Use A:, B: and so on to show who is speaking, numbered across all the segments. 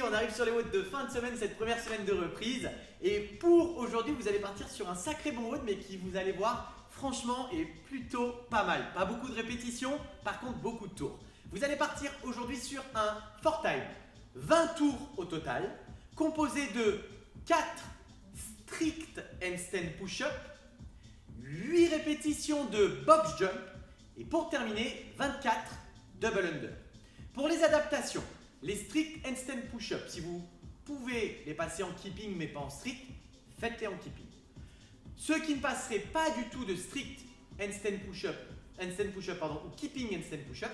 A: on arrive sur les WOD de fin de semaine, cette première semaine de reprise. Et pour aujourd'hui, vous allez partir sur un sacré bon WOD, mais qui, vous allez voir, franchement, est plutôt pas mal. Pas beaucoup de répétitions, par contre, beaucoup de tours. Vous allez partir aujourd'hui sur un 4 time, 20 tours au total, composé de 4 strict handstand push-up, 8 répétitions de box jump et pour terminer, 24 double under. Pour les adaptations, les strict handstand push-up, si vous pouvez les passer en keeping mais pas en strict, faites-les en keeping. Ceux qui ne passeraient pas du tout de strict handstand push-up, ou keeping handstand push-up,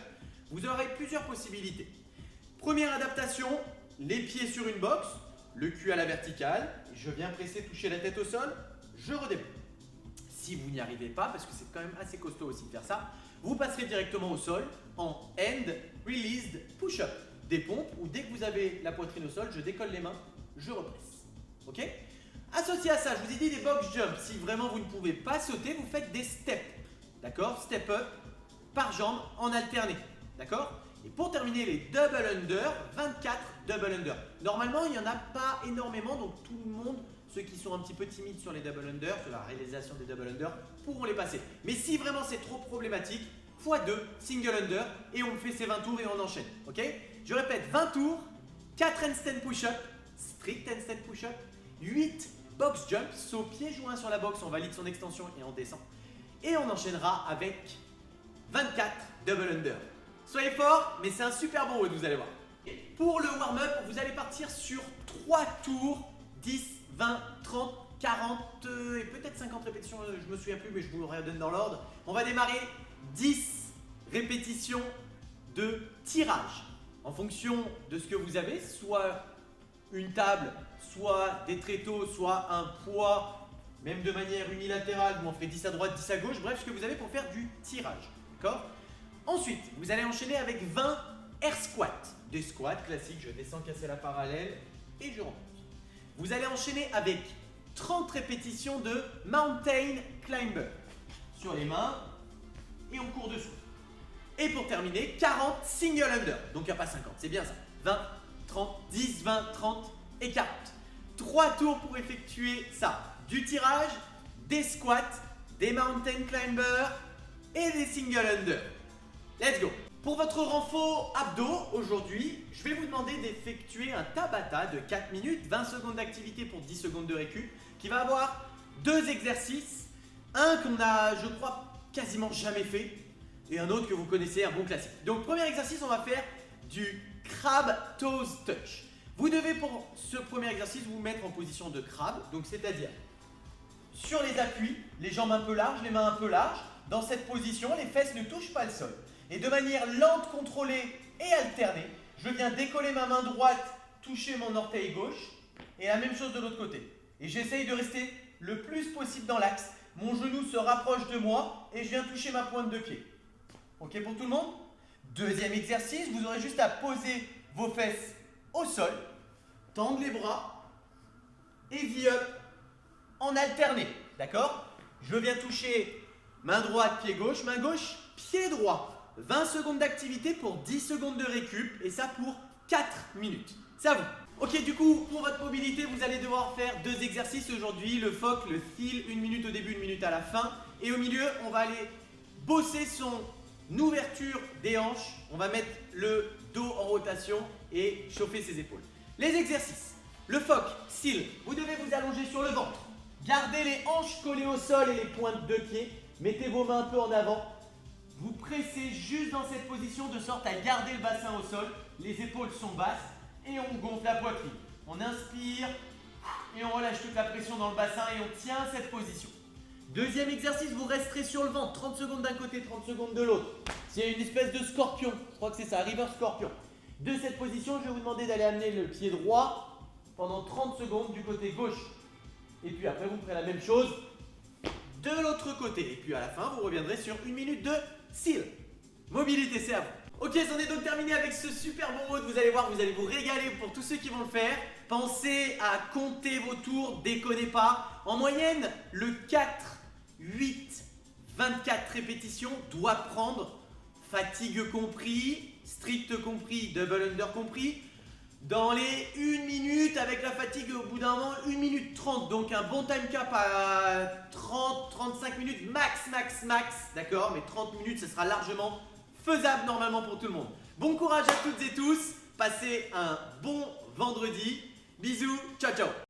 A: vous aurez plusieurs possibilités. Première adaptation, les pieds sur une box, le cul à la verticale, je viens presser, toucher la tête au sol, je redémarre. Si vous n'y arrivez pas, parce que c'est quand même assez costaud aussi de faire ça, vous passerez directement au sol en hand released push-up. Des pompes où dès que vous avez la poitrine au sol, je décolle les mains, je represse. Ok? Associé à ça, je vous ai dit des box jumps. Si vraiment vous ne pouvez pas sauter, vous faites des steps. D'accord? Step up par jambe en alterné. D'accord? Et pour terminer les double under, 24 double under. Normalement, il n'y en a pas énormément, donc tout le monde, ceux qui sont un petit peu timides sur les double under, sur la réalisation des double under, pourront les passer. Mais si vraiment c'est trop problématique, x2, single under, et on fait ces 20 tours et on enchaîne. Ok? Je répète, 20 tours, 4 handstand push-up, strict handstand push-up, 8 box jump, saut pied joint sur la box, on valide son extension et on descend. Et on enchaînera avec 24 double under. Soyez forts, mais c'est un super bon WOD, vous allez voir. Pour le warm-up, vous allez partir sur 3 tours, 10, 20, 30, 40 et peut-être 50 répétitions, je me souviens plus, mais je vous le redonne dans l'ordre. On va démarrer 10 répétitions de tirage. En fonction de ce que vous avez, soit une table, soit des tréteaux, soit un poids, même de manière unilatérale, vous en ferez 10 à droite, 10 à gauche, bref, ce que vous avez pour faire du tirage. D'accord? Ensuite, vous allez enchaîner avec 20 air squats. Des squats classiques, je descends casser la parallèle et je remonte. Vous allez enchaîner avec 30 répétitions de mountain climber. Sur les mains et on court dessous. Et pour terminer, 40 single under. Donc il n'y a pas 50, c'est bien ça. 20, 30, 10, 20, 30 et 40. 3 tours pour effectuer ça. Du tirage, des squats, des mountain climber et des single under. Let's go! Pour votre renfort abdos, aujourd'hui, je vais vous demander d'effectuer un Tabata de 4 minutes, 20 secondes d'activité pour 10 secondes de récup, qui va avoir 2 exercices. Un qu'on a, je crois, quasiment jamais fait, et un autre que vous connaissez, un bon classique. Donc, premier exercice, on va faire du crab toes touch. Vous devez, pour ce premier exercice, vous mettre en position de crabe, donc c'est-à-dire sur les appuis, les jambes un peu larges, les mains un peu larges. Dans cette position, les fesses ne touchent pas le sol. Et de manière lente, contrôlée et alternée, je viens décoller ma main droite, toucher mon orteil gauche et la même chose de l'autre côté. Et j'essaye de rester le plus possible dans l'axe. Mon genou se rapproche de moi et je viens toucher ma pointe de pied. Ok pour tout le monde? Deuxième exercice, vous aurez juste à poser vos fesses au sol, tendre les bras et V-up en alterné. D'accord? Je viens toucher main droite, pied gauche, main gauche, pied droit. 20 secondes d'activité pour 10 secondes de récup et ça pour 4 minutes. C'est à vous. Ok, du coup, pour votre mobilité, vous allez devoir faire 2 exercices aujourd'hui. Le FOC, le fil, 1 minute au début, 1 minute à la fin. Et au milieu, on va aller bosser son ouverture des hanches. On va mettre le dos en rotation et chauffer ses épaules. Les exercices. Le FOC, style, vous devez vous allonger sur le ventre. Gardez les hanches collées au sol et les pointes de pied. Mettez vos mains un peu en avant. Vous pressez juste dans cette position de sorte à garder le bassin au sol. Les épaules sont basses et on gonfle la poitrine. On inspire et on relâche toute la pression dans le bassin et on tient cette position. Deuxième exercice, vous resterez sur le ventre. 30 secondes d'un côté, 30 secondes de l'autre. C'est une espèce de scorpion. Je crois que c'est ça, river scorpion. De cette position, je vais vous demander d'aller amener le pied droit pendant 30 secondes du côté gauche. Et puis après, vous ferez la même chose de l'autre côté. Et puis à la fin, vous reviendrez sur 1 minute de seal. Mobilité, c'est à vous. Ok, c'en est donc terminé avec ce super bon WOD. Vous allez voir, vous allez vous régaler pour tous ceux qui vont le faire. Pensez à compter vos tours, déconnez pas. En moyenne, le 4, 8, 24 répétitions doit prendre fatigue compris, strict compris, double under compris, dans les 1 minute avec la fatigue au bout d'un moment 1 minute 30. Donc un bon time cap à 30-35 minutes max, d'accord? Mais 30 minutes, ce sera largement faisable normalement pour tout le monde. Bon courage à toutes et tous, passez un bon vendredi. Bisous, ciao ciao.